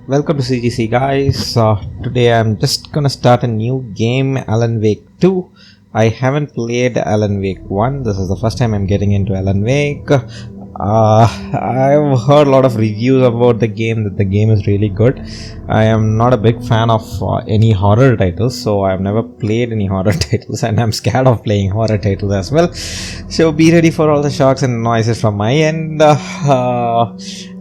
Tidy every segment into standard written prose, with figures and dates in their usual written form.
Welcome to CGC guys. Today I'm just gonna start a new game, Alan Wake 2. I haven't played Alan Wake 1. This is the first time I'm getting into Alan Wake. I've heard a lot of reviews about the game, that the game is really good. I am not a big fan of any horror titles, so I've never played any horror titles, and I'm scared of playing horror titles as well. So be ready for all the shocks and noises from my end.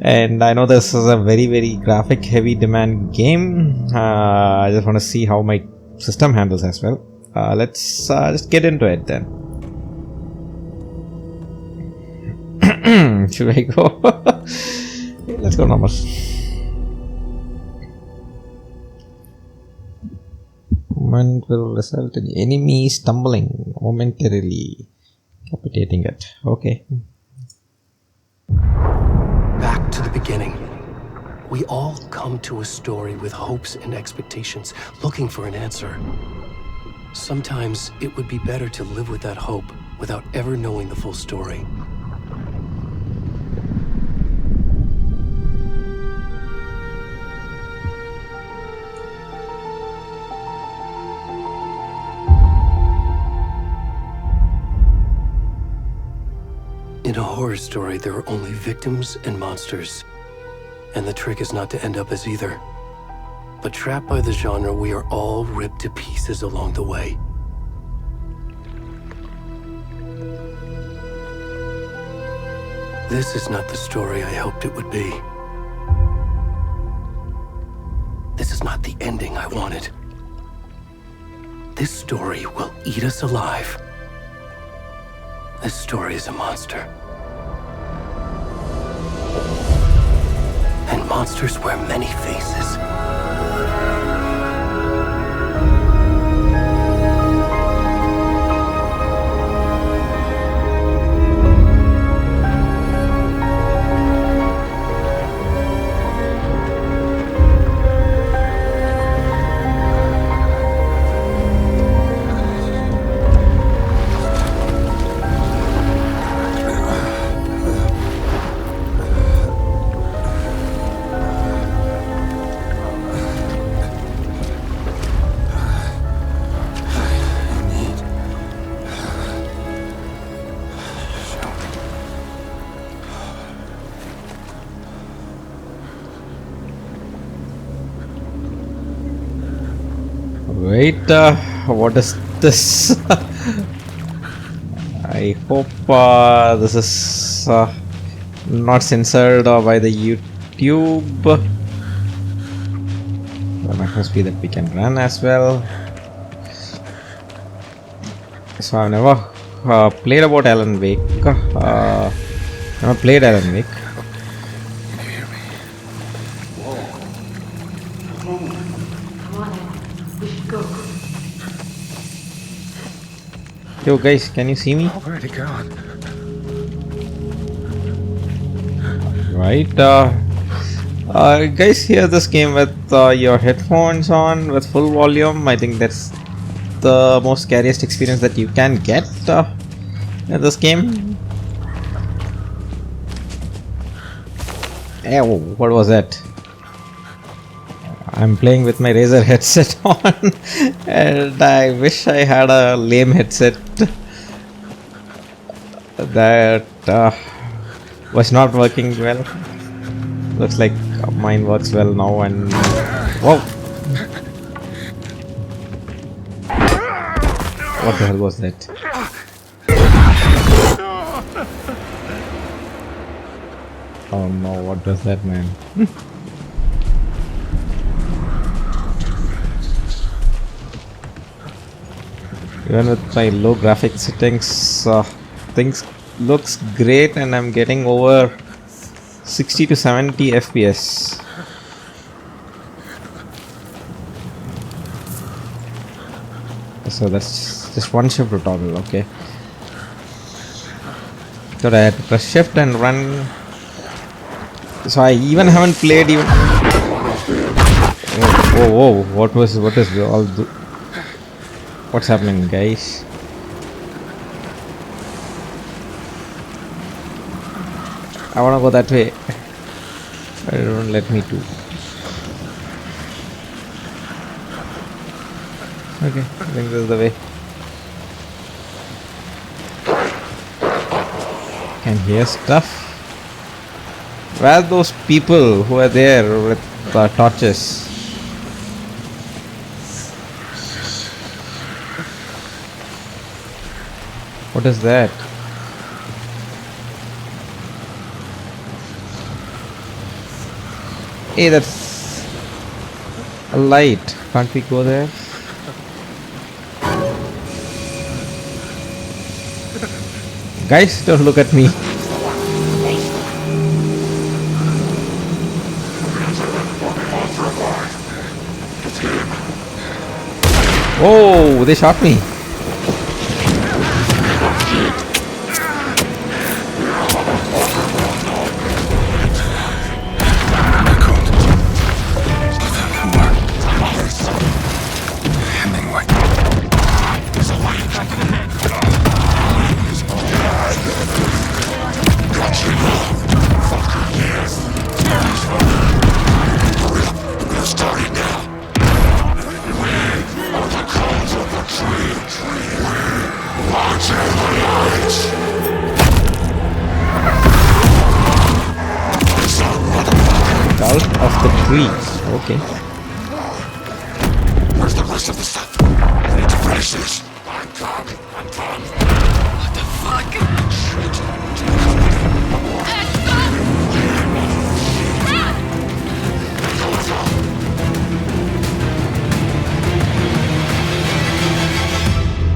And I know this is a very graphic heavy demand game. I just want to see how my system handles as well. Let's just get into it then. Should I go? Let's go normal. Moment will result in enemy stumbling momentarily, decapitating it. Okay. Back to the beginning. We all come to a story with hopes and expectations, looking for an answer. Sometimes it would be better to live with that hope without ever knowing the full story. In a horror story, there are only victims and monsters. And the trick is not to end up as either. But trapped by the genre, we are all ripped to pieces along the way. This is not the story I hoped it would be. This is not the ending I wanted. This story will eat us alive. This story is a monster. And monsters wear many faces. Wait, what is this? I hope this is not censored by the YouTube. There must be that we can run as well. So I've never played about Alan Wake. Never played Alan Wake. Yo guys, can you see me? Where'd it go? Right, guys, hear this game with your headphones on with full volume. I think that's the most scariest experience that you can get in this game. Ew, what was that? I'm playing with my Razer headset on, and I wish I had a lame headset that was not working well. Looks like mine works well now, and whoa! What the hell was that? Oh no, what does that mean? Even with my low graphic settings, things looks great, and I'm getting over 60 to 70 FPS. So that's just one shift to toggle, okay. So I had to press shift and run. So I even haven't played even. Whoa! What is all? What's happening, guys? I wanna go that way. Don't let me to. Okay, I think this is the way. Can hear stuff. Where are those people who are there with torches? What is that? Hey, that's a light. Can't we go there? Guys, don't look at me. Oh, they shot me. Cult of the tree. Okay. Where's the rest of the stuff? I need to finish this. I'm done. What the fuck?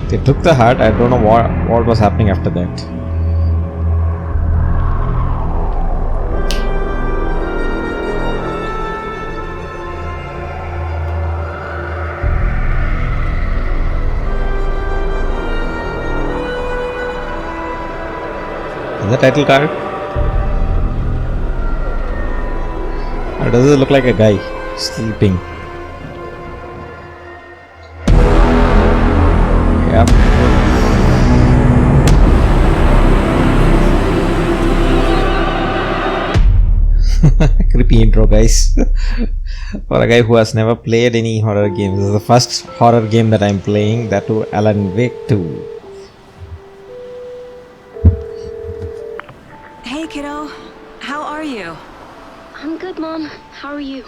They took the heart. I don't know what was happening after that. Is that title card? Or does it look like a guy sleeping? Yep. Creepy intro, guys. For a guy who has never played any horror games, this is the first horror game that I'm playing, that too Alan Wake 2. Hey kiddo, how are you? I'm good, Mom. How are you?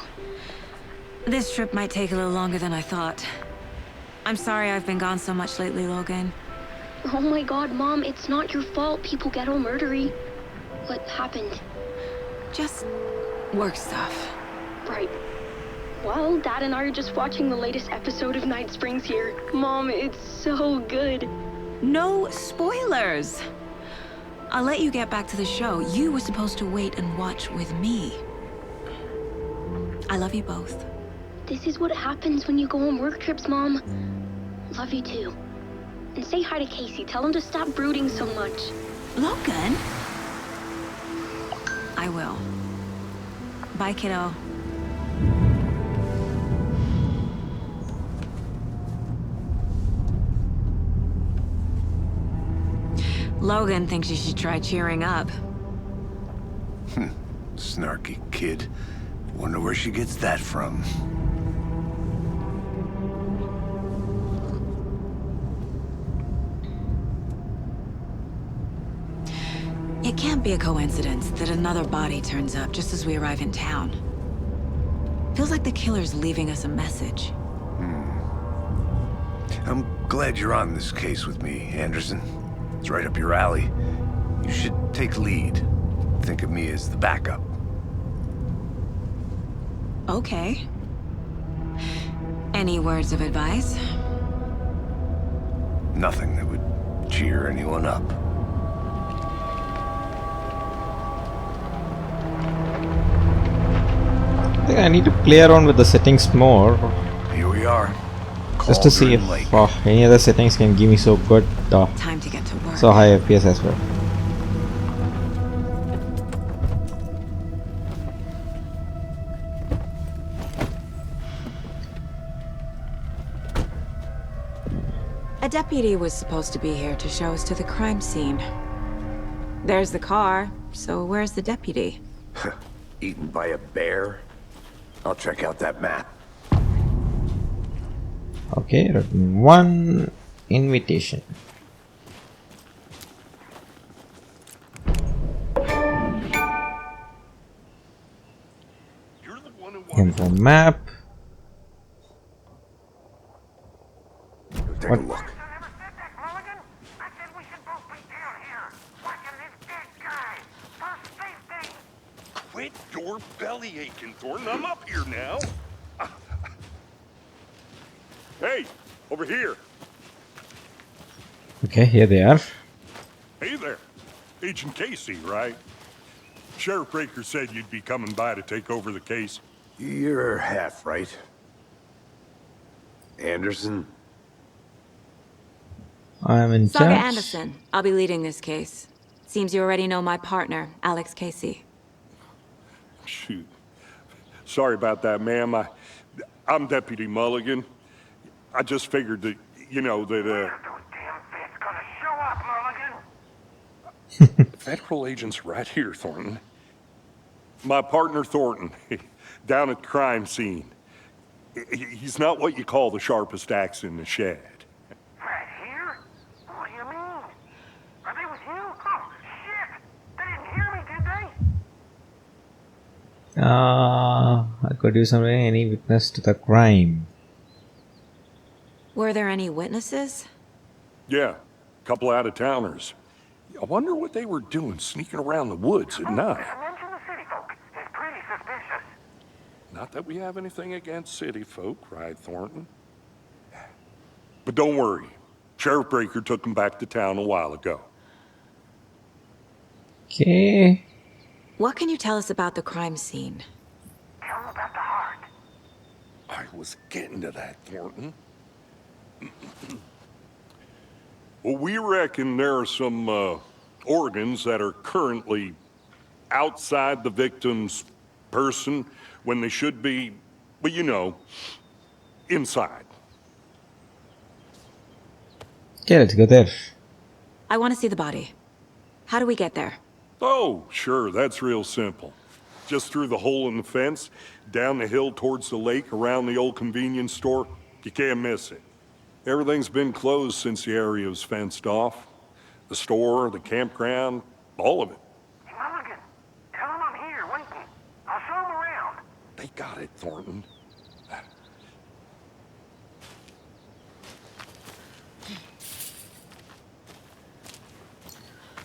This trip might take a little longer than I thought. I'm sorry I've been gone so much lately, Logan. Oh my god, Mom, it's not your fault people get all murdery. What happened? Just work stuff. Right. Well, Dad and I are just watching the latest episode of Night Springs here. Mom, it's so good. No spoilers! I'll let you get back to the show. You were supposed to wait and watch with me. I love you both. This is what happens when you go on work trips, Mom. Love you too. And say hi to Casey. Tell him to stop brooding so much. Logan? I will. Bye, kiddo. Logan thinks you should try cheering up. Snarky kid. Wonder where she gets that from. It can't be a coincidence that another body turns up just as we arrive in town. Feels like the killer's leaving us a message. I'm glad you're on this case with me, Anderson. It's right up your alley. You should take lead. Think of me as the backup. Okay. Any words of advice? Nothing that would cheer anyone up. I think I need to play around with the settings more, Here we are. just to see if Cauldron Lake. any other settings can give me so good, Time to get to work. so high FPS as well. A deputy was supposed to be here to show us to the crime scene. There's the car, so where's the deputy? Eaten by a bear? I'll check out that map. Okay, written 1 invitation. You're the one who Info map. Take What? a look. Quit your belly aching, Thornton. I'm up here now. Hey, over here. Okay, here they are. Hey there. Agent Casey, right? Sheriff Breaker said you'd be coming by to take over the case. You're half right. Anderson? I'm in Saga charge. Anderson. I'll be leading this case. Seems you already know my partner, Alex Casey. Shoot. Sorry about that, ma'am. I'm Deputy Mulligan. I just figured that, Federal agent's right here, Thornton. My partner, Thornton, down at the crime scene. He's not what you call the sharpest axe in the shed. Right here? What do you mean? Are they with you? Oh, shit! They didn't hear me, did they? I could use something. Any witness to the crime? Were there any witnesses? Yeah, a couple out-of-towners. I wonder what they were doing sneaking around the woods at night. Mention the city folk. It's pretty suspicious. Not that we have anything against city folk, right, Thornton? But don't worry. Sheriff Breaker took them back to town a while ago. Okay. What can you tell us about the crime scene? Tell them about the heart. I was getting to that, Thornton. Well, we reckon there are some organs that are currently outside the victim's person when they should be, well, you know, inside. Okay, let's go there. I want to see the body. How do we get there? Oh, sure, that's real simple. Just through the hole in the fence, down the hill towards the lake, around the old convenience store. You can't miss it. Everything's been closed since the area was fenced off. The store, the campground, all of it. Mulligan, tell them I'm here, waiting. I'll show them around. They got it, Thornton.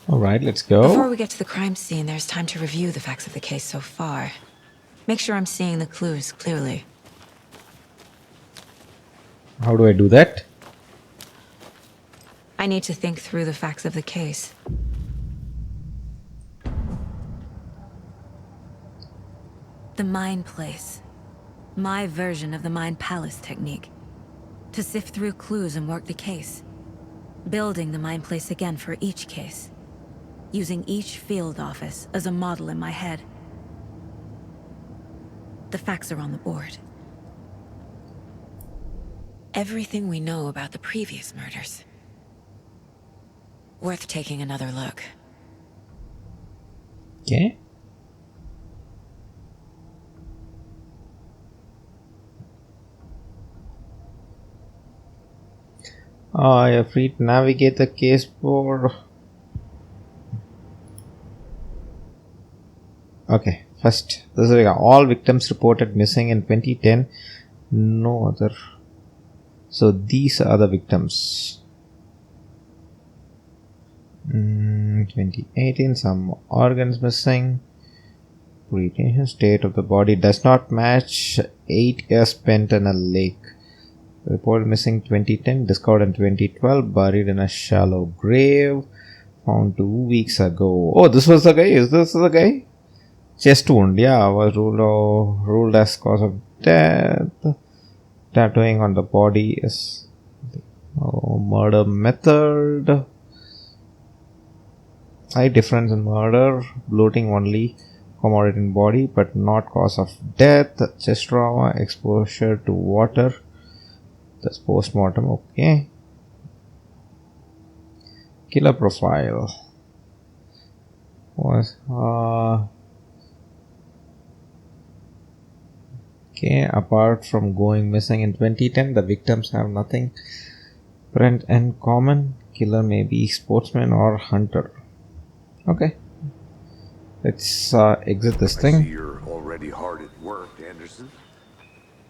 Alright, let's Before go. we get to the crime scene, there's time to review the facts of the case so far. Make sure I'm seeing the clues clearly. How do I do that? I need to think through the facts of the case. The Mind Place. My version of the Mind Palace technique. To sift through clues and work the case. Building the Mind Place again for each case. Using each field office as a model in my head. The facts are on the board. Everything we know about the previous murders. Worth taking another look. Okay. You're free to navigate the case board. Okay, first, this is all victims reported missing in 2010. No other. So these are the victims. 2018, some organs missing. Retention state of the body does not match 8 years spent in a lake. Reported missing 2010, discovered in 2012, buried in a shallow grave, found 2 weeks ago. Oh, this was the guy? Is this the guy? Chest wound, yeah, was ruled as cause of death. Tattooing on the body is murder method. High difference in murder, bloating only commodity in body but not cause of death. Chest trauma, exposure to water. That's post-mortem, okay. Killer profile was Okay, apart from going missing in 2010, the victims have nothing apparent in common. Killer may be sportsman or hunter. Okay, let's exit this I see thing. you're already hard at work, Anderson.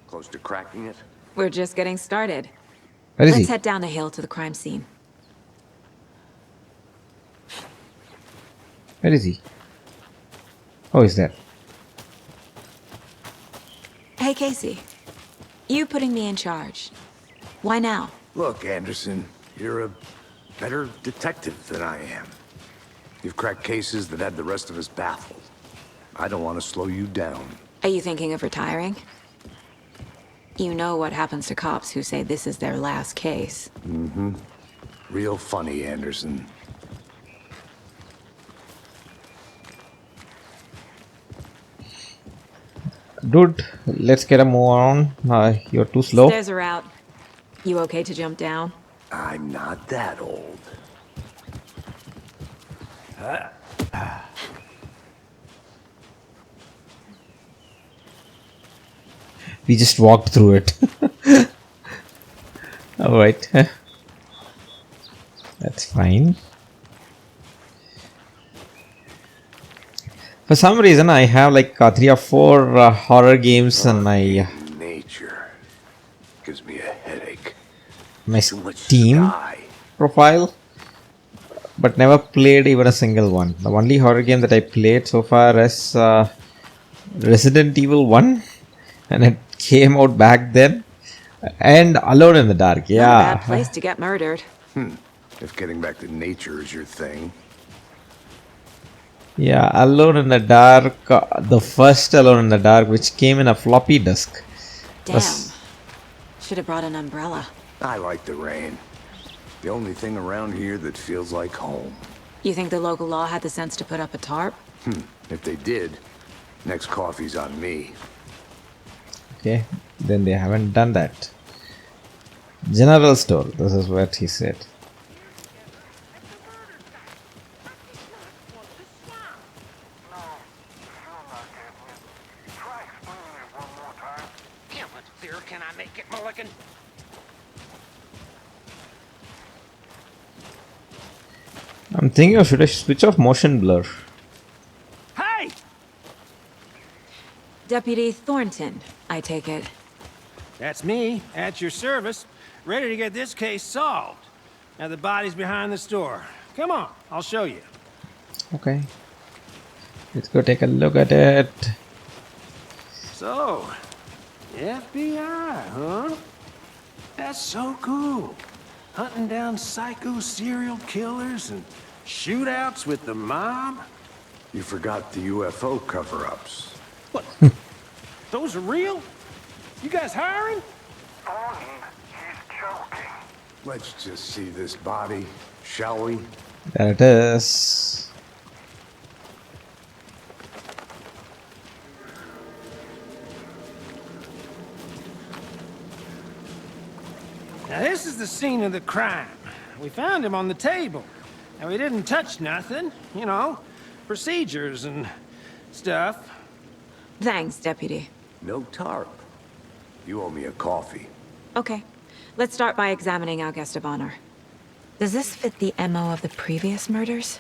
Close to cracking it? We're just getting started. Where is Let's he? head down the hill to the crime scene. Where is he? Oh, he's there. Hey, Casey. You putting me in charge. Why now? Look, Anderson, you're a better detective than I am. You've cracked cases that had the rest of us baffled. I don't want to slow you down. Are you thinking of retiring? You know what happens to cops who say this is their last case. Mm-hmm. Real funny, Anderson. Dude, let's get a move on. You're too slow. Stairs are out. You okay to jump down? I'm not that old. We just walked through it. Alright. That's fine. For some reason, I have like 3 or 4 horror games on my Nature gives me a headache. my Too much Steam sky. profile, but never played even a single one. The only horror game that I played so far is Resident Evil 1, and it came out back then, and Alone in the Dark. Not a Yeah, bad place to get murdered. If getting back to nature is your thing. yeah, Alone in the Dark, the first Alone in the Dark, which came in a floppy disk. Damn. Should have brought an umbrella. I like the rain. The only thing around here that feels like home. You think the local law had the sense to put up a tarp? If they did, next coffee's on me. Okay, then they haven't done that. General store, this is what he said. Try explaining it one more time. How much clearer can I make it, Mulligan? I'm thinking of should I switch off motion blur? Hey! Deputy Thornton, I take it. That's me, at your service, ready to get this case solved. Now the body's behind the store. Come on, I'll show you. Okay, let's go take a look at it. So, FBI, huh? That's so cool. Hunting down psycho serial killers and shootouts with the mob. You forgot the UFO cover-ups. What? Those are real? You guys hiring? Thornton, he's joking. Let's just see this body, shall we? There it is. Now this is the scene of the crime. We found him on the table. Now we didn't touch nothing, you know, procedures and stuff. Thanks, Deputy. No tarp. You owe me a coffee. Okay, let's start by examining our guest of honor. Does this fit the MO of the previous murders?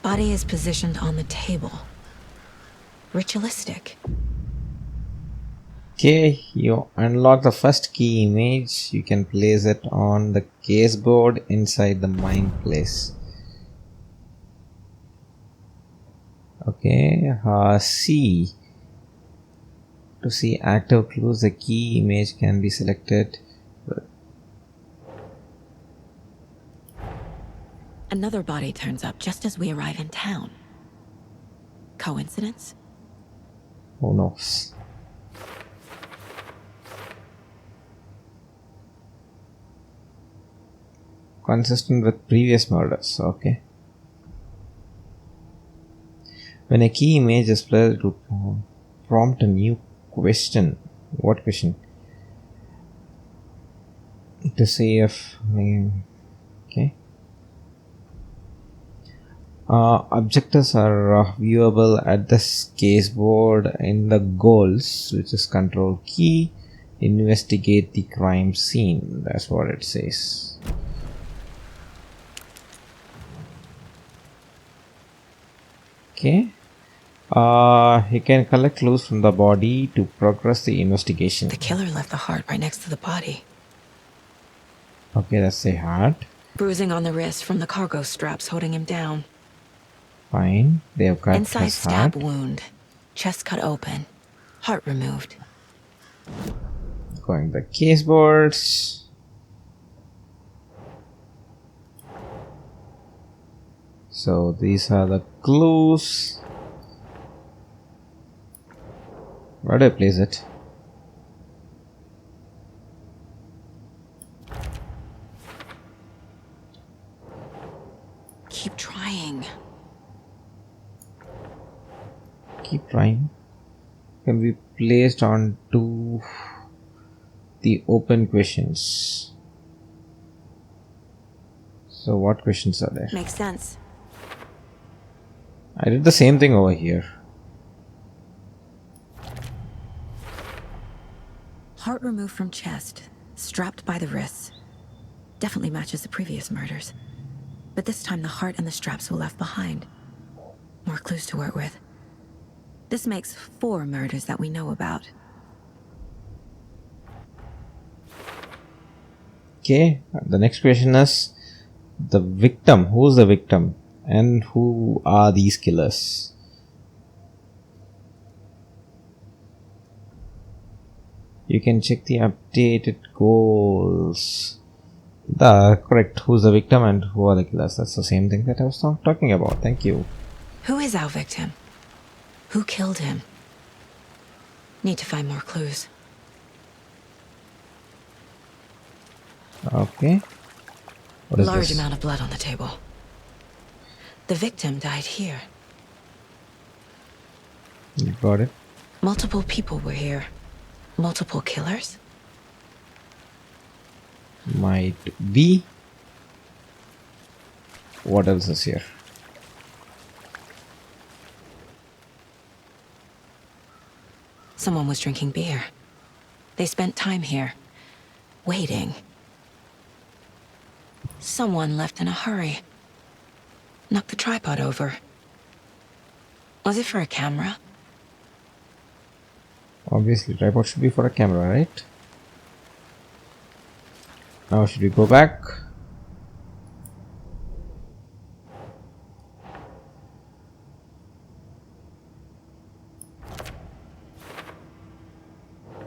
Body is positioned on the table. Ritualistic. Okay, you unlock the first key image. You can place it on the caseboard inside the mine place. Okay, C. To see active clues, the key image can be selected. Another body turns up just as we arrive in town. Coincidence? Who knows? Consistent with previous murders. Okay. When a key image is placed, it will prompt a new question. What question? To see if okay. Objectives are viewable at the caseboard in the goals, which is control key. Investigate the crime scene. That's what it says. Okay. You can collect clues from the body to progress the investigation. The killer left the heart right next to the body. Okay, that's the heart. Bruising on the wrist from the cargo straps holding him down. Fine. They have cut Inside his stab heart. wound. Chest cut open. Heart removed. Going the caseboards. So these are the clues. Where do I place it? Keep trying. Keep trying. Can be placed onto the open questions. So what questions are there? Makes sense. I did the same thing over here. Heart removed from chest, strapped by the wrists. Definitely matches the previous murders. But this time the heart and the straps were left behind. More clues to work with. This makes 4 murders that we know about. Okay, the next question is the victim. Who's the victim? And who are these killers? You can check the updated goals. Correct. Who's the victim and who are the killers? That's the same thing that I was talking about. Thank you. Who is our victim? Who killed him? Need to find more clues. Okay. What is Large this? amount of blood on the table. The victim died here. You got it. Multiple people were here. Multiple killers? Might be. What else is here? Someone was drinking beer. They spent time here, waiting. Someone left in a hurry. Knocked the tripod over. Was it for a camera? Obviously, tripod should be for a camera, right? Now, should we go back?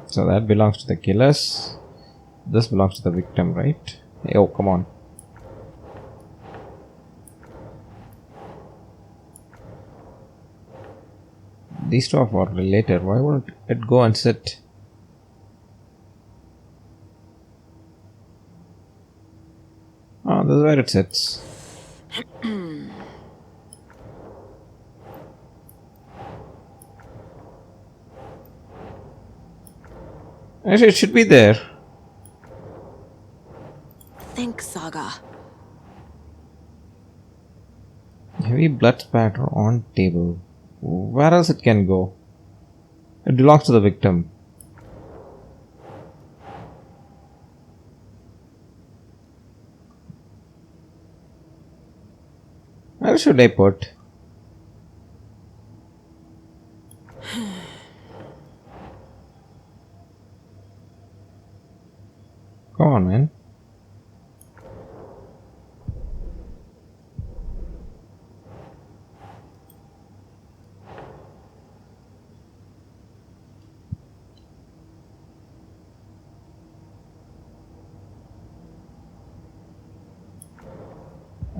So that belongs to the killers. This belongs to the victim, right? Hey, oh, come on. These two are related. Why won't it go and sit? Oh, this is where it sits. Actually, it should be there. Think, Saga. Heavy blood spatter on table. Where else it can go? It belongs to the victim. Where should I put? Come on, man.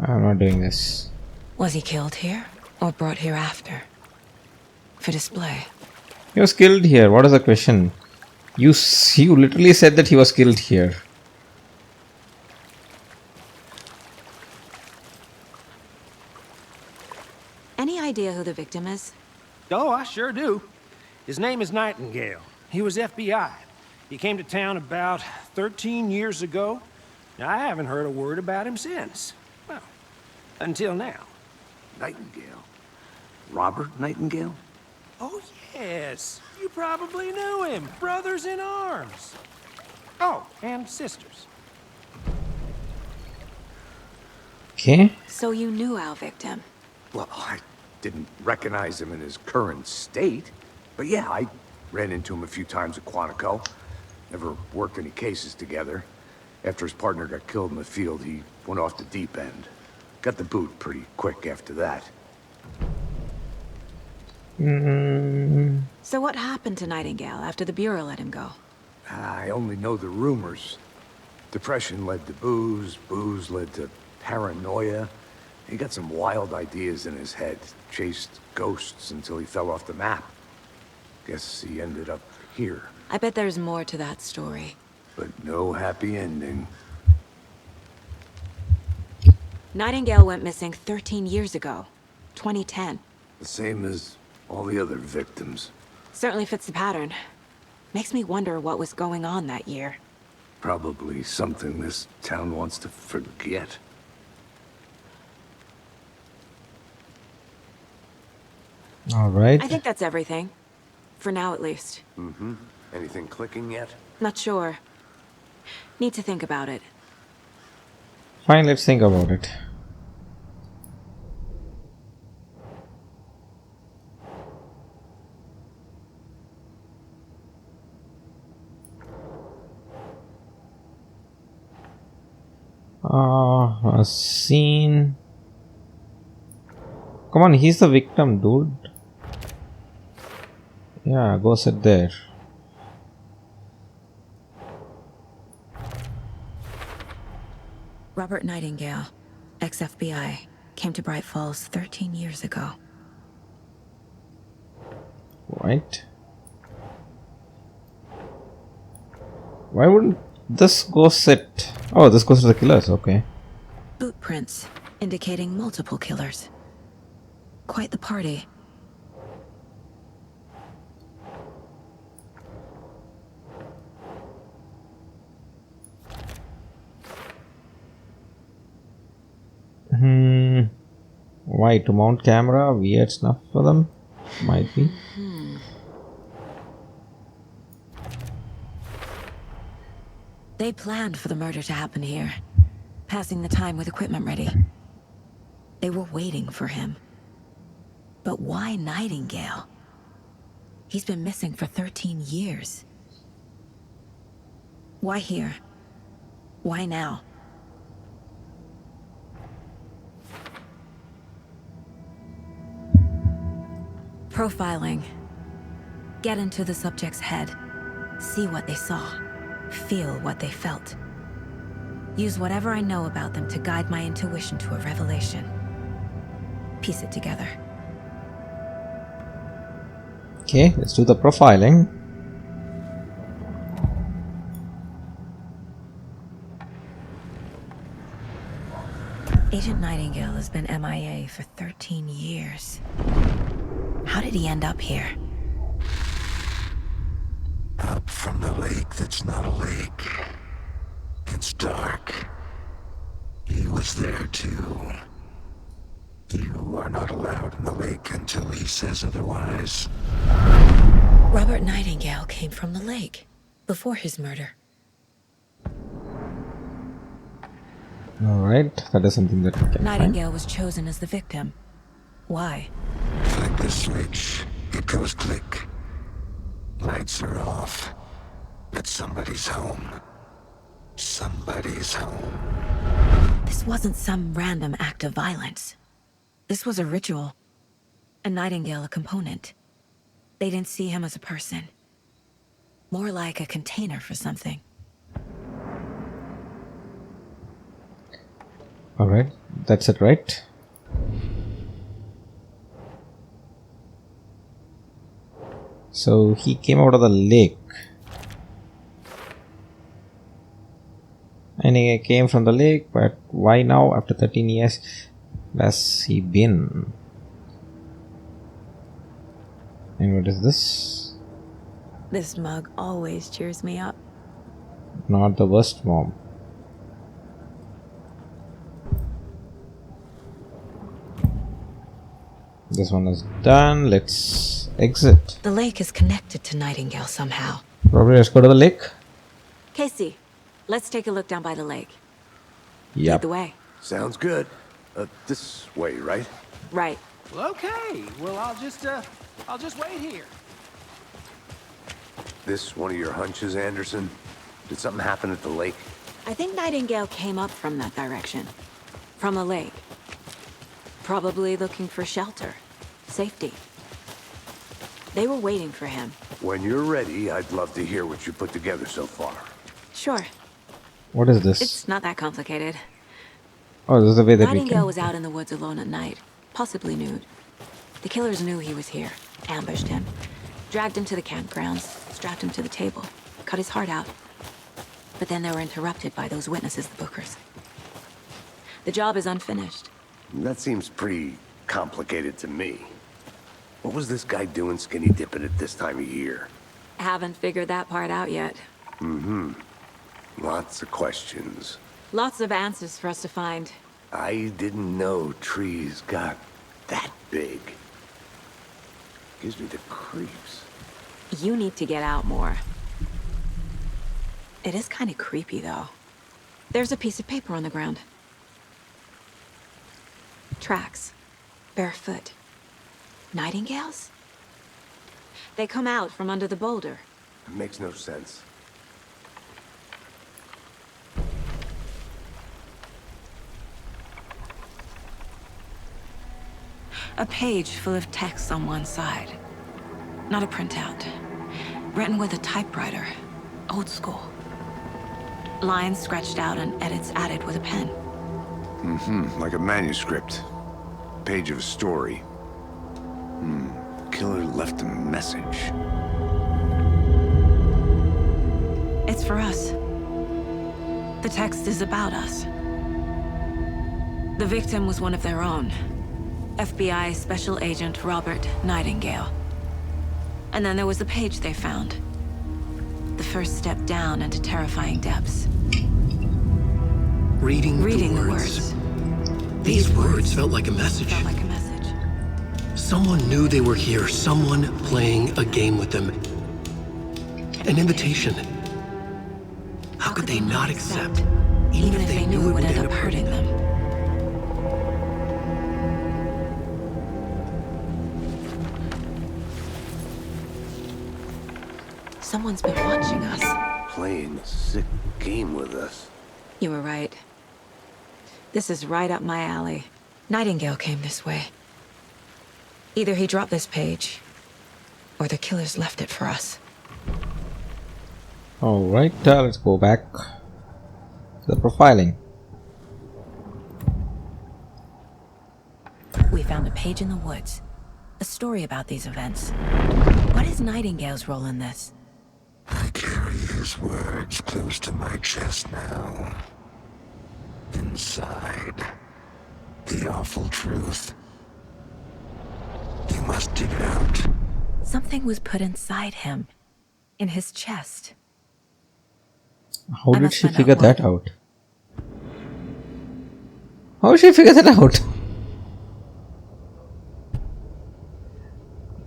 I'm not doing this. Was he killed here or brought here after? For display. He was killed here. What is the question? You literally said that he was killed here. Any idea who the victim is? Oh, I sure do. His name is Nightingale. He was FBI. He came to town about 13 years ago. I haven't heard a word about him since. Well, until now. Nightingale. Robert Nightingale? Oh, yes. You probably knew him. Brothers in arms. Oh, and sisters. Okay. So you knew our victim. Well, I didn't recognize him in his current state. But yeah, I ran into him a few times at Quantico. Never worked any cases together. After his partner got killed in the field, he went off the deep end. Got the boot pretty quick after that. So what happened to Nightingale after the Bureau let him go? I only know the rumors. Depression led to booze, booze led to paranoia. He got some wild ideas in his head, chased ghosts until he fell off the map. Guess he ended up here, I bet there's more to that story. but no happy ending. Nightingale went missing 13 years ago, 2010. The same as all the other victims. Certainly fits the pattern. Makes me wonder what was going on that year. Probably something this town wants to forget. All right. I think that's everything. For now, at least. Mm-hmm. Anything clicking yet? Not sure. Need to think about it. Fine, let's think about it. A scene. Come on, he's the victim, dude. Yeah, go sit there. Robert Nightingale, ex-FBI, came to Bright Falls 13 years ago. Right. Why wouldn't this go sit? Oh, this goes to the killers, okay. Boot prints, indicating multiple killers. Quite the party. Why, to mount camera? Weird stuff for them? Might be. They planned for the murder to happen here, passing the time with equipment ready. They were waiting for him. But why Nightingale? He's been missing for 13 years. Why here? Why now? Profiling. Get into the subject's head. See what they saw. Feel what they felt. Use whatever I know about them to guide my intuition to a revelation. Piece it together. Okay, let's do the profiling. Agent Nightingale has been MIA for 13 years. How did he end up here? Up from the lake that's not a lake. It's dark. He was there too. You are not allowed in the lake until he says otherwise. Robert Nightingale came from the lake, before his murder. Alright, that is something that we can find. Nightingale was chosen as the victim. Why? Flick the switch. It goes click. Lights are off. But somebody's home. Somebody's home. This wasn't some random act of violence. This was a ritual. And Nightingale a component. They didn't see him as a person. More like a container for something. Alright, that's it, right? So he came out of the lake. And he came from the lake, but why now after 13 years has he been? And what is this? This mug always cheers me up. Not the worst mom. This one is done. Let's exit. The lake is connected to Nightingale somehow. Probably let's go to the lake. Casey, let's take a look down by the lake. Lead Yep. the way. Sounds good. This way, right? Right. Well, okay. Well, I'll just wait here. This one of your hunches, Anderson? Did something happen at the lake? I think Nightingale came up from that direction. From the lake. Probably looking for shelter. Safety. They were waiting for him. When you're ready, I'd love to hear what you put together so far. Sure. What is this? It's not that complicated. Oh, this is the way that we Nightingale can. was out in the woods alone at night. Possibly nude. The killers knew he was here. Ambushed him. Dragged him to the campgrounds. Strapped him to the table. Cut his heart out. But then they were interrupted by those witnesses, the Bookers. The job is unfinished. That seems pretty complicated to me. What was this guy doing skinny dipping at this time of year? Haven't figured that part out yet. Lots of questions. Lots of answers for us to find. I didn't know trees got that big. Gives me the creeps. You need to get out more. It is kind of creepy, though. There's a piece of paper on the ground. Tracks. Barefoot. Nightingales? They come out from under the boulder. It makes no sense. A page full of text on one side. Not a printout. Written with a typewriter. Old school. Lines scratched out and edits added with a pen. Like a manuscript. Page of a story. Killer left a message. It's for us. The text is about us. The victim was one of their own. FBI Special Agent Robert Nightingale. And then there was the page they found. The first step down into terrifying depths. Reading The the words. These words felt like a message. Felt like a message. Someone knew they were here. Someone playing a game with them. An invitation. How could they not accept? Even if they knew it would end up hurting them. Someone's been watching us. Playing a sick game with us. You were right. This is right up my alley. Nightingale came this way. Either he dropped this page, or the killers left it for us. Alright, let's go back to the profiling. We found a page in the woods. A story about these events. What is Nightingale's role in this? I carry his words close to my chest now. Inside, the awful truth. You must dig it out. Something was put inside him. In his chest. How I did must she find out figure what. that out? How did she figure that out?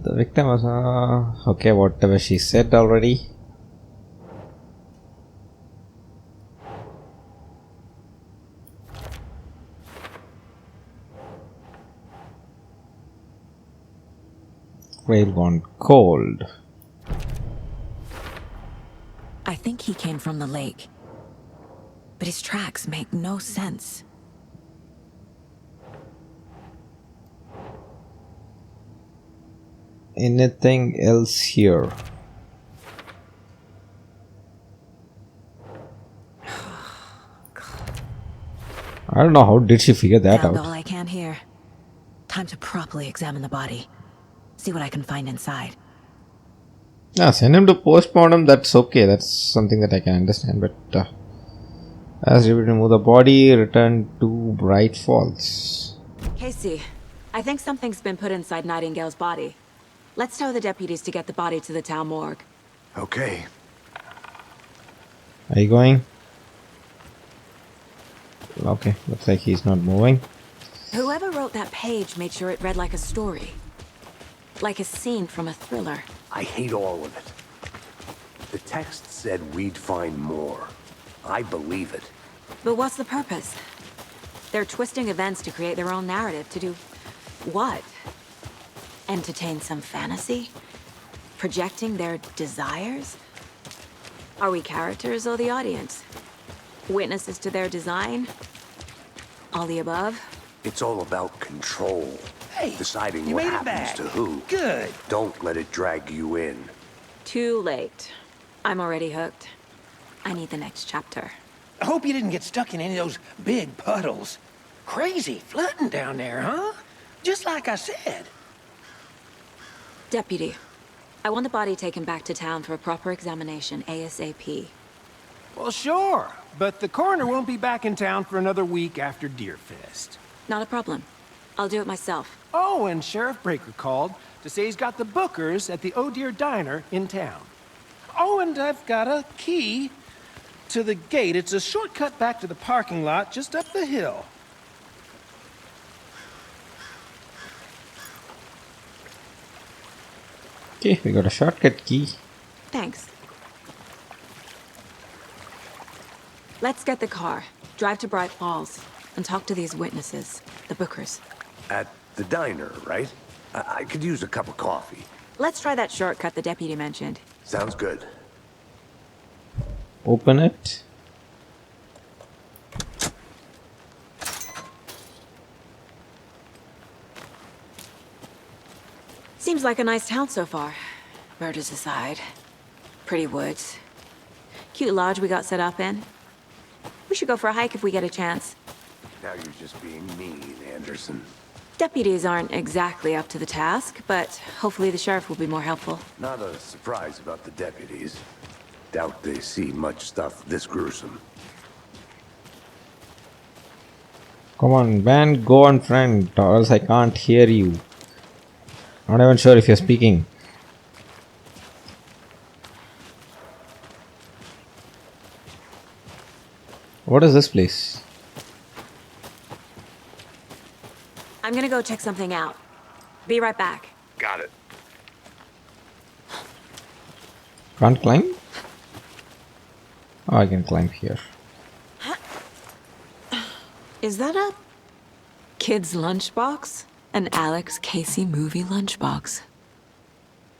The victim was okay, whatever she said already. Rail gone cold. I think he came from the lake. But his tracks make no sense. Anything else here? I don't know, how did she figure that Found out? all I can here. Time to properly examine the body. See what I can find inside. Yeah, send him to postmortem, that's okay, that's something that I can understand, but as you remove the body, return to Bright Falls. Casey, I think something's been put inside Nightingale's body. Let's tell the deputies to get the body to the town morgue. Okay. Are you going? Okay, looks like he's not moving. Whoever wrote that page made sure it read like a story. Like a scene from a thriller. I hate all of it. The text said we'd find more. I believe it. But what's the purpose? They're twisting events to create their own narrative. To do what? Entertain some fantasy? Projecting their desires? Are we characters or the audience? Witnesses to their design? All the above? It's all about control. Hey, Deciding you what made it happens back. to who. Good. Don't let it drag you in. Too late. I'm already hooked. I need the next chapter. I hope you didn't get stuck in any of those big puddles. Crazy flooding down there, huh? Just like I said. Deputy, I want the body taken back to town for a proper examination, ASAP. Well, sure. But the coroner won't be back in town for another week after Deerfest. Not a problem. I'll do it myself. Oh, and Sheriff Breaker called to say he's got the bookers at the Oh Dear Diner in town. Oh, and I've got a key to the gate. It's a shortcut back to the parking lot just up the hill. Okay, we got a shortcut key. Thanks. Let's get the car, drive to Bright Falls, and talk to these witnesses, the bookers. At the diner, right? I could use a cup of coffee. Let's try that shortcut the deputy mentioned. Sounds good. Open it. Seems like a nice town so far. Murders aside. Pretty woods. Cute lodge we got set up in. We should go for a hike if we get a chance. Now you're just being mean, Anderson. Deputies aren't exactly up to the task, but hopefully the sheriff will be more helpful. Not a surprise about the deputies. Doubt they see much stuff this gruesome. Come on, man, go on, friend, or else I can't hear you. Not even sure if you're speaking. What is this place? I'm gonna go check something out. Be right back. Got it. Can't climb? Oh, I can climb here. Is that a kid's lunchbox? An Alex Casey movie lunchbox.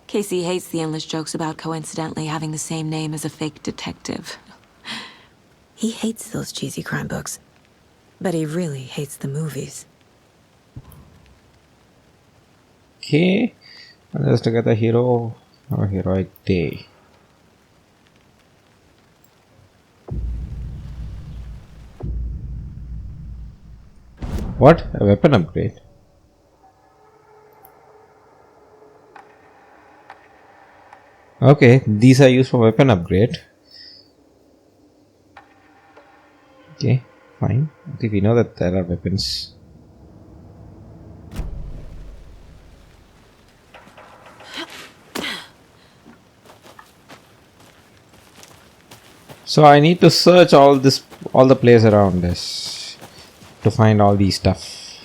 Casey hates the endless jokes about coincidentally having the same name as a fake detective. He hates those cheesy crime books, but he really hates the movies. Okay, let's look at the hero or heroic day. What? A weapon upgrade? Okay, these are used for weapon upgrade. Okay, fine. Okay, we know that there are weapons. So I need to search all the place around us to find all these stuff.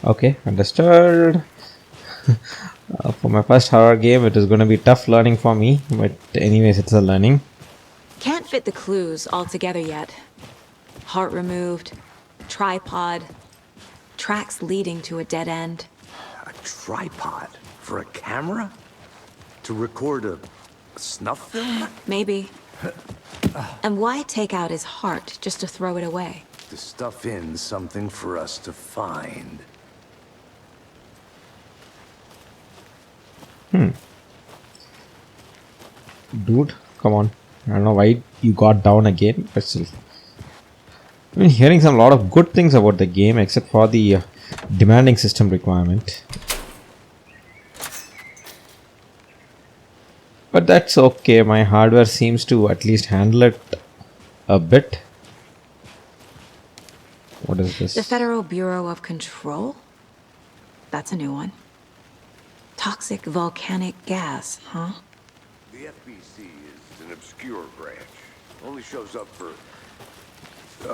Okay, understood. For my first horror game, it is going to be tough learning for me, but anyways, it's a learning. Can't fit the clues all together yet. Heart removed, tripod, tracks leading to a dead end. A tripod for a camera? To record a snuff film? Maybe. And why take out his heart just to throw it away? To stuff in something for us to find. Dude, come on. I don't know why you got down again, but still. I've been hearing a lot of good things about the game, except for the demanding system requirement. But that's okay, my hardware seems to at least handle it a bit. What is this? The Federal Bureau of Control? That's a new one. Toxic volcanic gas, huh? The FBC is an obscure branch. Only shows up for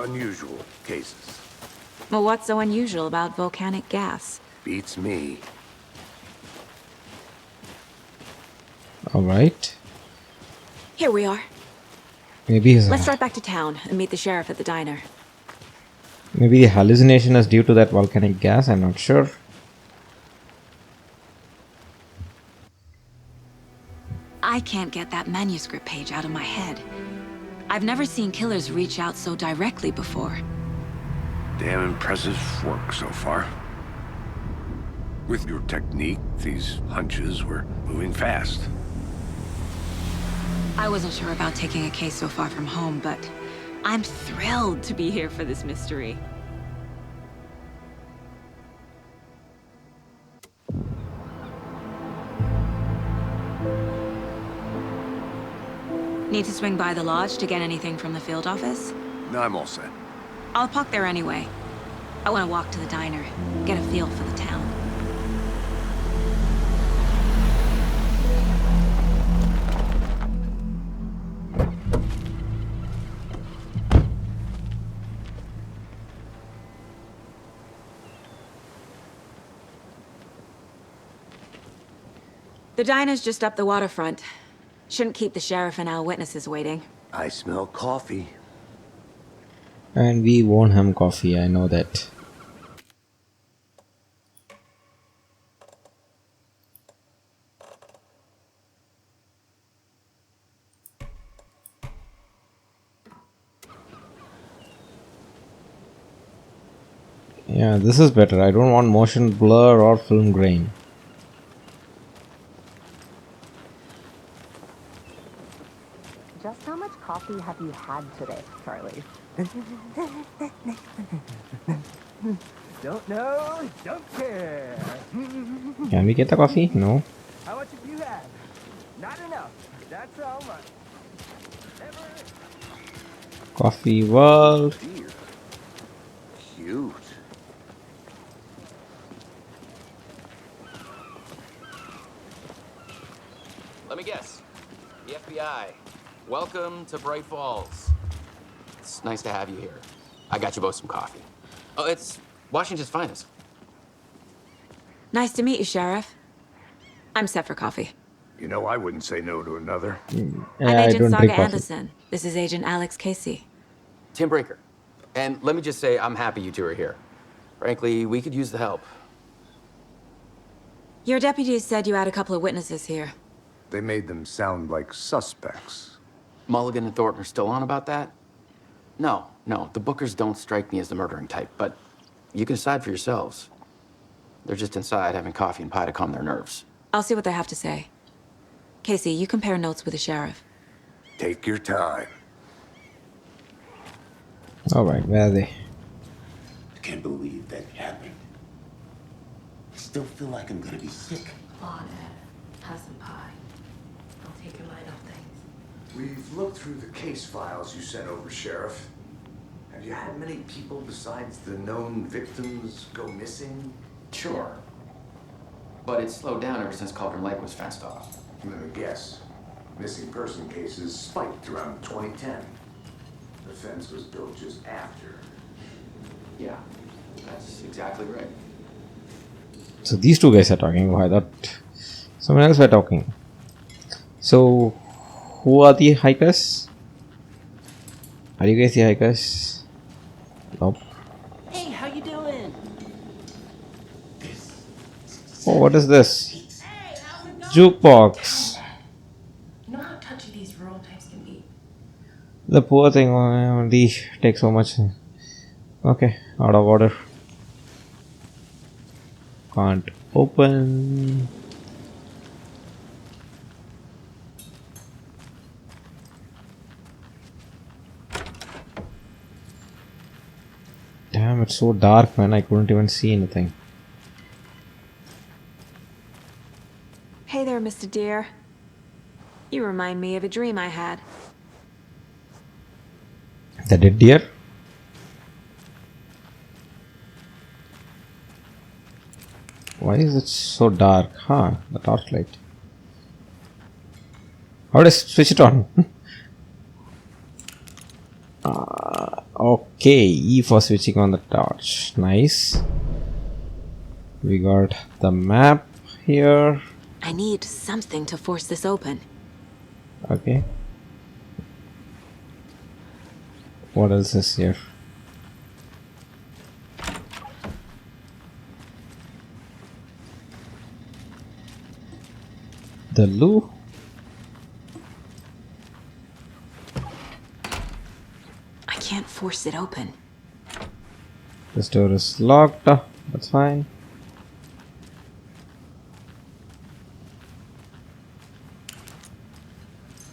unusual cases. Well, what's so unusual about volcanic gas? Beats me. Alright. Here we are. Maybe Let's drive back to town and meet the sheriff at the diner. maybe the hallucination is due to that volcanic gas, I'm not sure. I can't get that manuscript page out of my head. I've never seen killers reach out so directly before. Damn impressive work so far. With your technique, these hunches were moving fast. I wasn't sure about taking a case so far from home, but I'm thrilled to be here for this mystery. Need to swing by the lodge to get anything from the field office? No, I'm all set. I'll park there anyway. I want to walk to the diner, get a feel for the town. The diner's just up the waterfront. Shouldn't keep the sheriff and our witnesses waiting. I smell coffee. And we won't have coffee, I know that. Yeah, this is better. I don't want motion blur or film grain. Just how much coffee have you had today, Charlie? Don't know, don't care. Can we get the coffee? No. How much have you had? Not enough. That's how much. Never. Coffee world. Dear. Cute. Let me guess. The FBI. Welcome to Bright Falls. It's nice to have you here. I got you both some coffee. Oh, it's Washington's finest. Nice to meet you, Sheriff. I'm set for coffee. You know, I wouldn't say no to another. Yeah, I'm I Agent don't Saga drink coffee. Anderson. This is Agent Alex Casey. Tim Breaker. And let me just say, I'm happy you two are here. Frankly, we could use the help. Your deputies said you had a couple of witnesses here. They made them sound like suspects. Mulligan and Thornton are still on about that? No, the Bookers don't strike me as the murdering type, but you can decide for yourselves. They're just inside having coffee and pie to calm their nerves. I'll see what they have to say. Casey, you compare notes with the sheriff. Take your time. Alright, where are they? I can't believe that happened. I still feel like I'm gonna be sick. Come on, Ed. Have some pie. Don't take your light off things. We've looked through the case files you sent over, Sheriff. Have you had many people besides the known victims go missing? Sure. But it's slowed down ever since Cauldron Lake was fenced off. Let me guess. Missing person cases spiked around 2010. The fence was built just after. Yeah, that's exactly right. So these two guys are talking. Oh, I thought someone else were talking. So who are the hikers? Are you guys the hikers? Nope. Hey, how you doing? Oh, what is this? Jukebox. You know how touchy these rural types can be. The poor thing only takes so much. Okay, out of order. Can't open. Damn, it's so dark, man. I couldn't even see anything. Hey there, Mr. Deer. You remind me of a dream I had. The dead deer? Why is it so dark? Huh, the torchlight. How do I switch it on? Okay. Okay, E for switching on the torch. Nice. We got the map here. I need something to force this open. Okay. What else is here? The loo. I can't force it open. This door is locked. That's fine.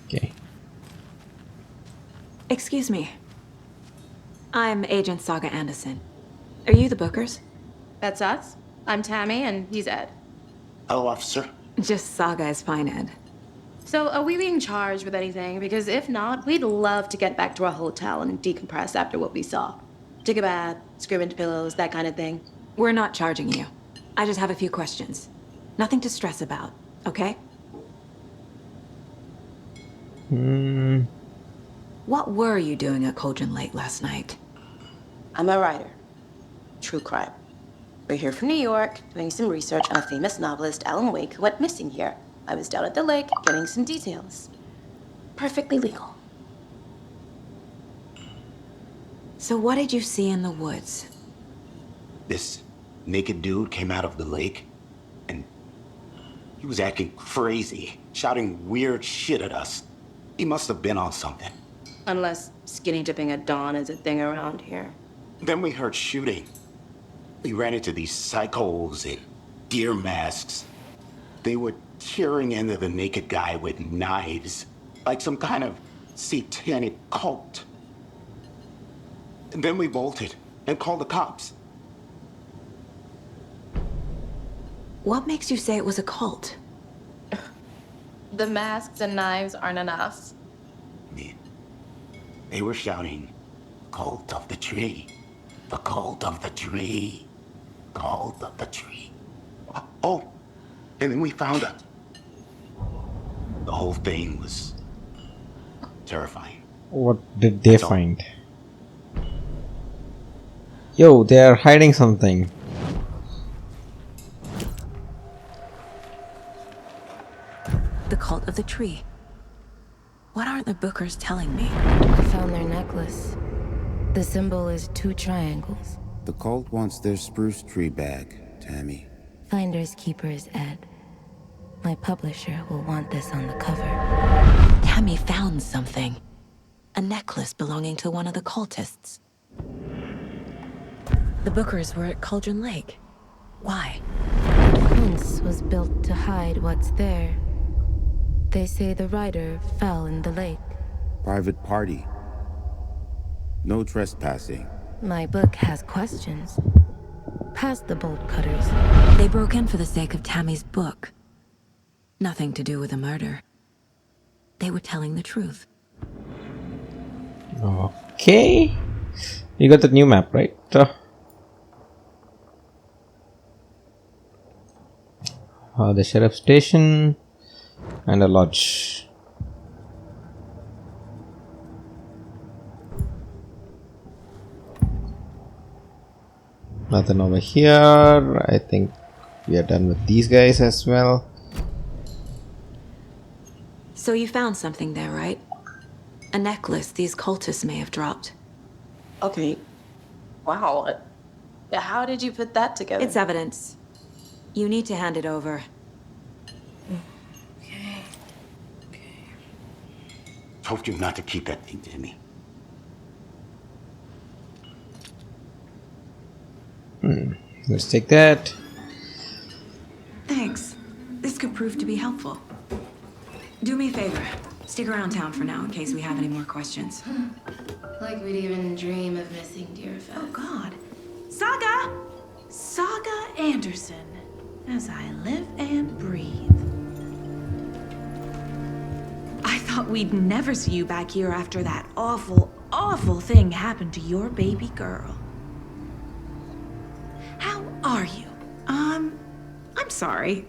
Okay. Excuse me. I'm Agent Saga Anderson. Are you the Bookers? That's us. I'm Tammy, and he's Ed. Hello, officer. Just Saga is fine, Ed. So, are we being charged with anything? Because if not, we'd love to get back to our hotel and decompress after what we saw. Take a bath, scream into pillows, that kind of thing. We're not charging you. I just have a few questions. Nothing to stress about, okay? What were you doing at Cauldron Lake last night? I'm a writer. True crime. We're here from New York, doing some research on a famous novelist, Alan Wake, who went missing here. I was down at the lake, getting some details. Perfectly legal. So what did you see in the woods? This naked dude came out of the lake, and he was acting crazy, shouting weird shit at us. He must have been on something. Unless skinny dipping at dawn is a thing around here. Then we heard shooting. We ran into these psychos in deer masks. They were tearing into the naked guy with knives, like some kind of satanic cult. And then we bolted and called the cops. What makes you say it was a cult? The masks and knives aren't enough. They were shouting, "Cult of the tree, the cult of the tree, cult of the tree." Oh, and then we found out. The whole thing was terrifying. What did they find? Yo, they are hiding something. The cult of the tree. What aren't the Bookers telling me? I found their necklace. The symbol is 2 triangles. The cult wants their spruce tree bag, Tammy. Finders keepers, Ed. My publisher will want this on the cover. Tammy found something. A necklace belonging to one of the cultists. The Bookers were at Cauldron Lake. Why? The fence was built to hide what's there. They say the writer fell in the lake. Private party. No trespassing. My book has questions. Past the bolt cutters. They broke in for the sake of Tammy's book. Nothing to do with a murder. They were telling the truth. Okay. You got the new map, right? The sheriff station and a lodge. Nothing over here. I think we are done with these guys as well. So you found something there, right? A necklace these cultists may have dropped. Okay. Wow. How did you put that together? It's evidence. You need to hand it over. Told you not to keep that thing to me. Let's take that. Thanks. This could prove to be helpful. Do me a favor. Stick around town for now in case we have any more questions. Like we'd even dream of missing dear Fez. Oh God. Saga! Saga Anderson. As I live and breathe. I thought we'd never see you back here after that awful, awful thing happened to your baby girl. How are you? I'm sorry.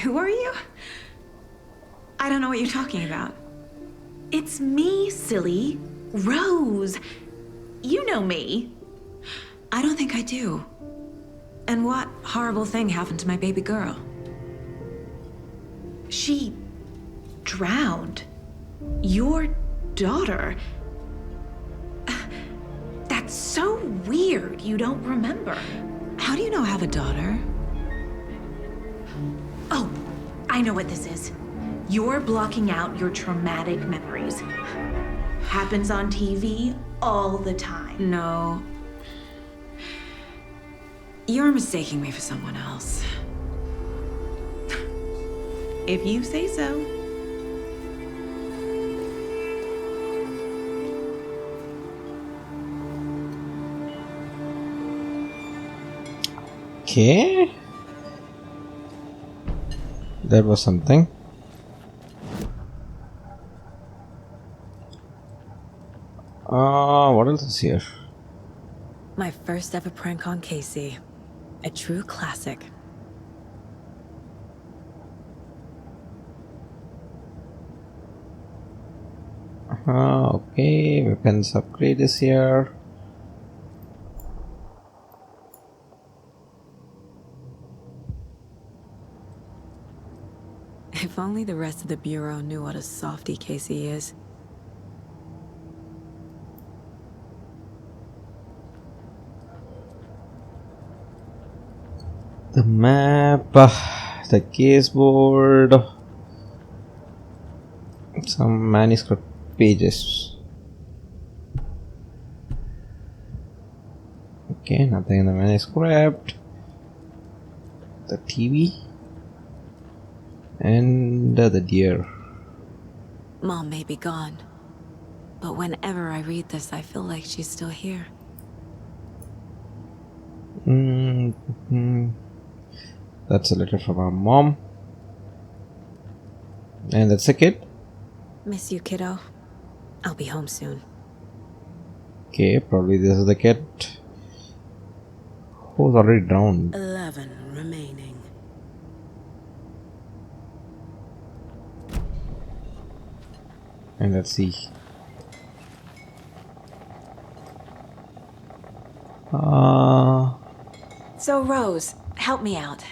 Who are you? I don't know what you're talking about. It's me, silly. Rose. You know me. I don't think I do. And what horrible thing happened to my baby girl? She drowned. Your daughter. That's so weird you don't remember. How do you know I have a daughter? Oh, I know what this is. You're blocking out your traumatic memories. Happens on TV all the time. No. You're mistaking me for someone else. If you say so. Okay. That was something. What else is here? My first ever prank on Casey. A true classic. Okay, weapons upgrade is here. If only the rest of the Bureau knew what a softie Casey is. The map, the case board, some manuscript pages. Okay, nothing in the manuscript. The TV and the deer. Mom may be gone, but whenever I read this, I feel like she's still here. That's a letter from our mom. And that's a kid. Miss you, kiddo. I'll be home soon. Okay, probably this is the kid who's already drowned. 11 remaining. And let's see. So, Rose, help me out.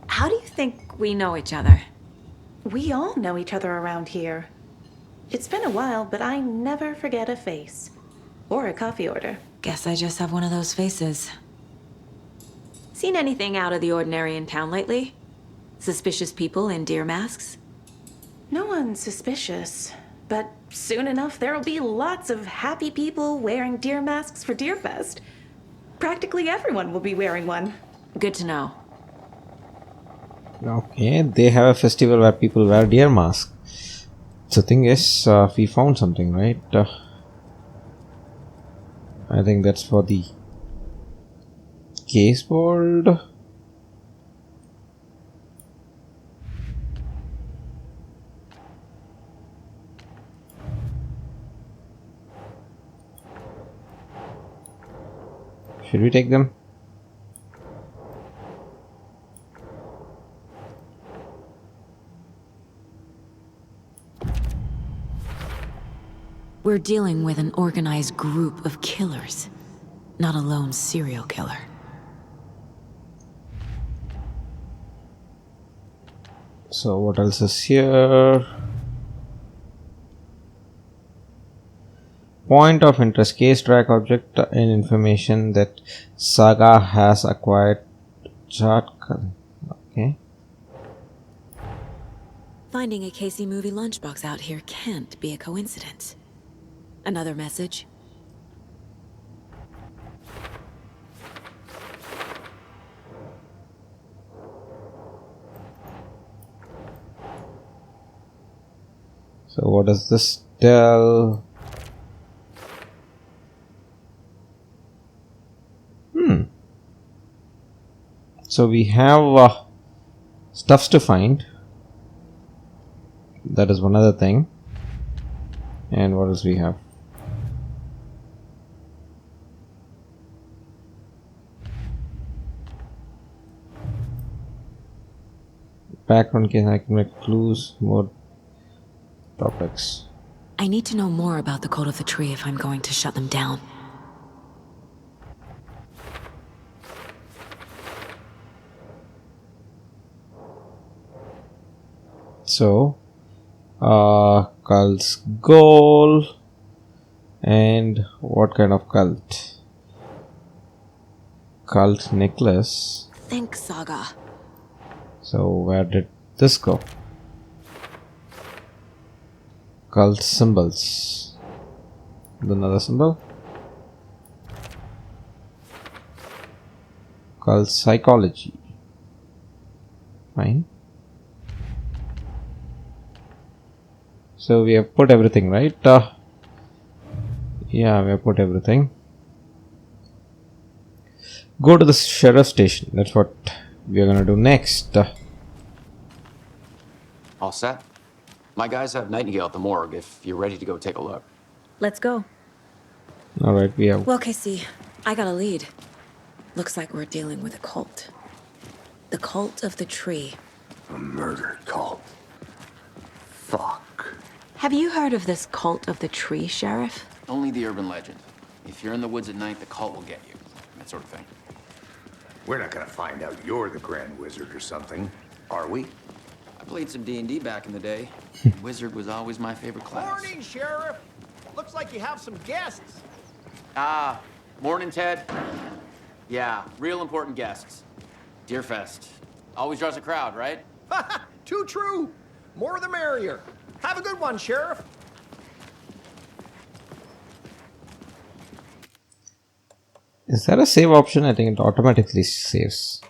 How do you think we know each other? We all know each other around here. It's been a while, but I never forget a face. Or a coffee order. Guess I just have one of those faces. Seen anything out of the ordinary in town lately? Suspicious people in deer masks? No one's suspicious. But soon enough, there'll be lots of happy people wearing deer masks for Deerfest. Practically everyone will be wearing one. Good to know. Okay, they have a festival where people wear deer masks. The thing is, we found something, right? I think that's for the case board. Should we take them? We're dealing with an organized group of killers, not a lone serial killer. So what else is here? Point of interest: case track object and information that Saga has acquired. Chart. Okay. Finding a Casey movie lunchbox out here can't be a coincidence. Another message? So what does this tell? So we have stuffs to find. That is one other thing. And what else we have? Background case, I can make clues, more topics. I need to know more about the code of the tree if I'm going to shut them down. So, cult's goal. And what kind of cult? Cult necklace. Think, Saga. So where did this go? Cult symbols. Another symbol. Cult psychology. Fine. So we have put everything, right? Yeah, we have put everything. Go to the sheriff station. That's what we are gonna do next. All set? My guys have Nightingale at the morgue if you're ready to go take a look. Let's go. Alright, we have... Well, Casey, I got a lead. Looks like we're dealing with a cult. The cult of the tree. A murder cult. Fuck. Have you heard of this cult of the tree, Sheriff? Only the urban legend. If you're in the woods at night, the cult will get you. That sort of thing. We're not gonna find out you're the Grand Wizard or something, are we? I played some D&D back in the day. Wizard was always my favorite class. Morning, Sheriff. Looks like you have some guests. Ah, morning, Ted. Yeah, real important guests. Deerfest. Always draws a crowd, right? Too true. More the merrier. Have a good one, Sheriff. Is there a save option? I think it automatically saves.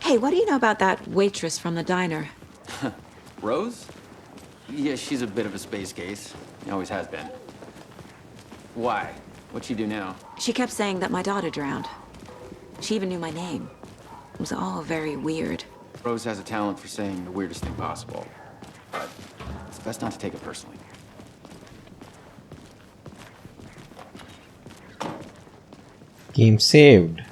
Hey, what do you know about that waitress from the diner? Rose? Yeah, she's a bit of a space case. Always has been. Why? What'd she do now? She kept saying that my daughter drowned. She even knew my name. It was all very weird. Rose has a talent for saying the weirdest thing possible. But it's best not to take it personally. Game saved.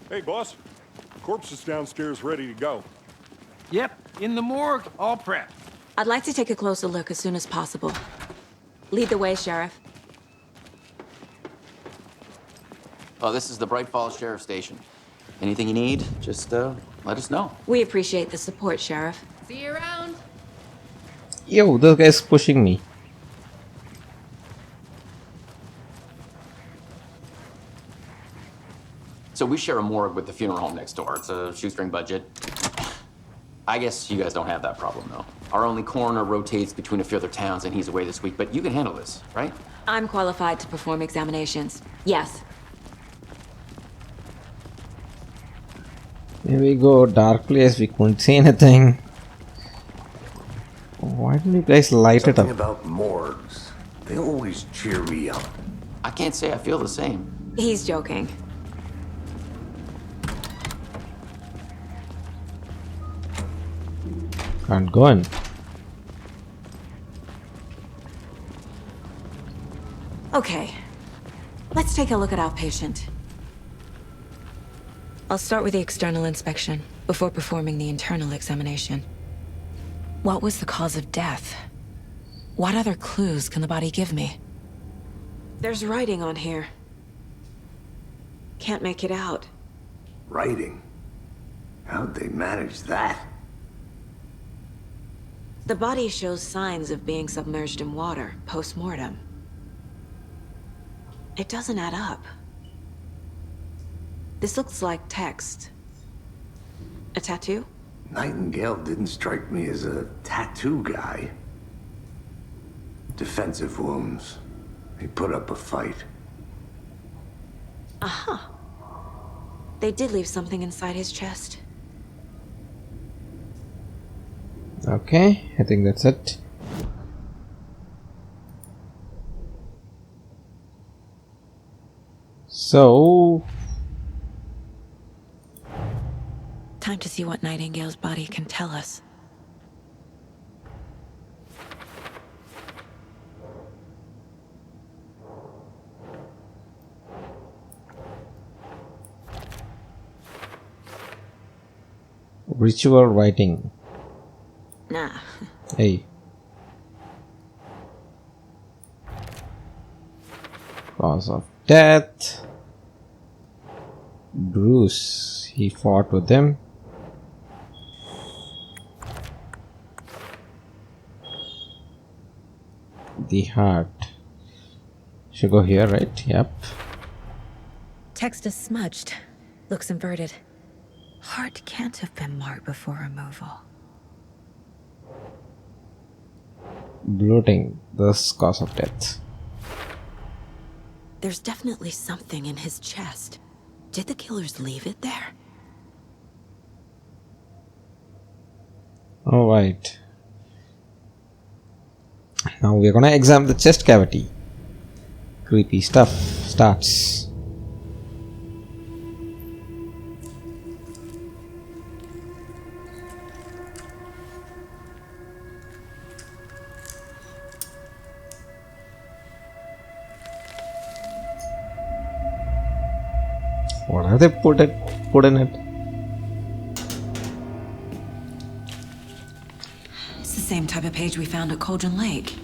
Hey, boss. Corpse is downstairs ready to go. Yep, in the morgue, all prepped. I'd like to take a closer look as soon as possible. Lead the way, Sheriff. Oh, this is the Bright Falls Sheriff Station. Anything you need, just let us know. We appreciate the support, Sheriff. See you around. Yo, this guy's pushing me. So we share a morgue with the funeral home next door. It's a shoestring budget. I guess you guys don't have that problem, though. Our only coroner rotates between a few other towns, and he's away this week, but you can handle this, right? I'm qualified to perform examinations. Yes. Here we go, dark place, we couldn't see anything. Why don't you guys light it Something up? about morgues. They always cheer me up. I can't say I feel the same. He's joking. Can't go in. Okay. Let's take a look at our patient. I'll start with the external inspection before performing the internal examination. What was the cause of death? What other clues can the body give me? There's writing on here. Can't make it out. Writing? How'd they manage that? The body shows signs of being submerged in water post-mortem. It doesn't add up. This looks like text. A tattoo? Nightingale didn't strike me as a tattoo guy. Defensive wounds. He put up a fight. Aha. They did leave something inside his chest. Okay, I think that's it. So, Time to see what Nightingale's body can tell us. ritual writing. Nah. Hey. Cause of death. Bruce. He fought with him. The heart. Should go here, right? Yep. Text is smudged. Looks inverted. Heart can't have been marked before removal. Bloating. Thus cause of death. There's definitely something in his chest. Did the killers leave it there? Alright. Now we're gonna examine the chest cavity. Creepy stuff starts. What have they put in it? It's the same type of page we found at Cauldron Lake.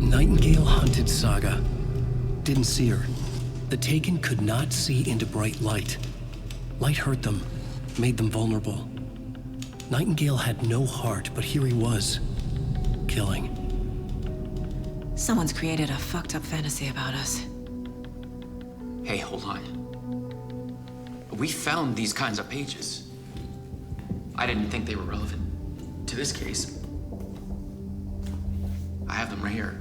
Nightingale hunted Saga. Didn't see her. The Taken could not see into bright light. Light hurt them, made them vulnerable. Nightingale had no heart, but here he was, killing. Someone's created a fucked up fantasy about us. Hey, hold on. We found these kinds of pages. I didn't think they were relevant to this case. I have them right here.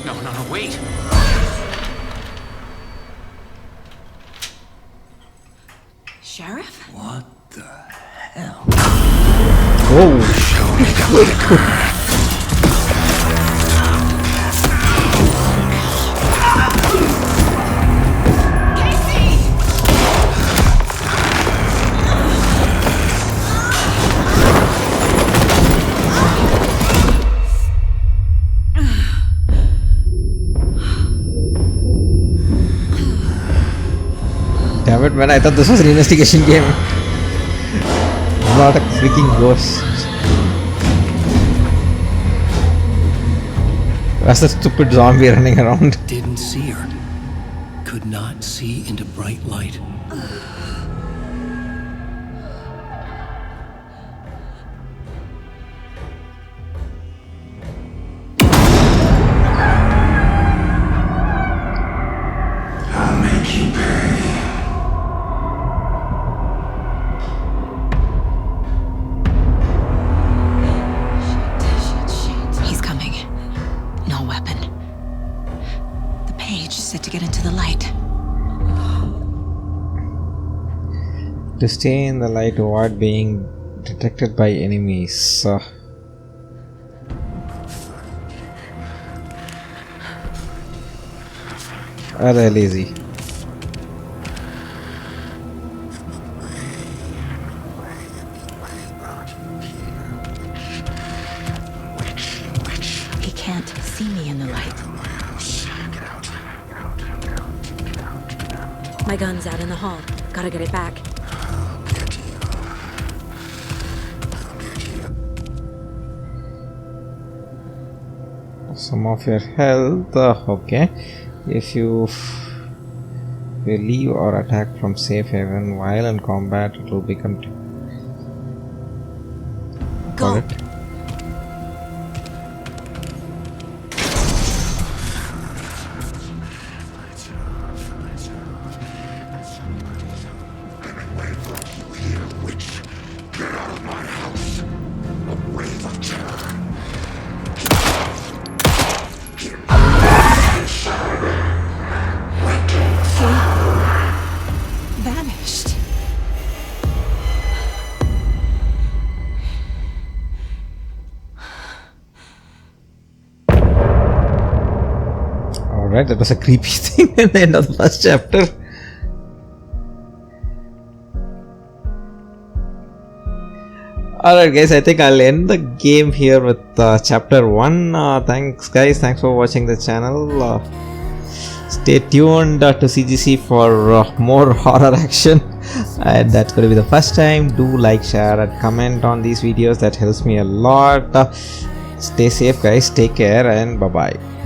No, wait! Sheriff? What the hell? Oh! Damn it, man, I thought this was an investigation game. Not a freaking ghost. That's the stupid zombie running around. Didn't see her. Could not see into bright light. I'll make you pay. He's coming. No weapon. The page said to get into the light. To stay in the light, avoid being detected by enemies. They're lazy. He can't see me in the light. My gun's out in the hall. Gotta get it back. Some of your health. Okay. If you leave or attack from safe haven while in combat, it will become. Go. Got it. Alright, that was a creepy thing in the end of the first chapter. Alright guys, I think I'll end the game here with chapter 1. Thanks guys, thanks for watching the channel. Stay tuned to CGC for more horror action, and that's going to be the first time. Do like, share and comment on these videos, that helps me a lot. Stay safe guys, take care and bye bye.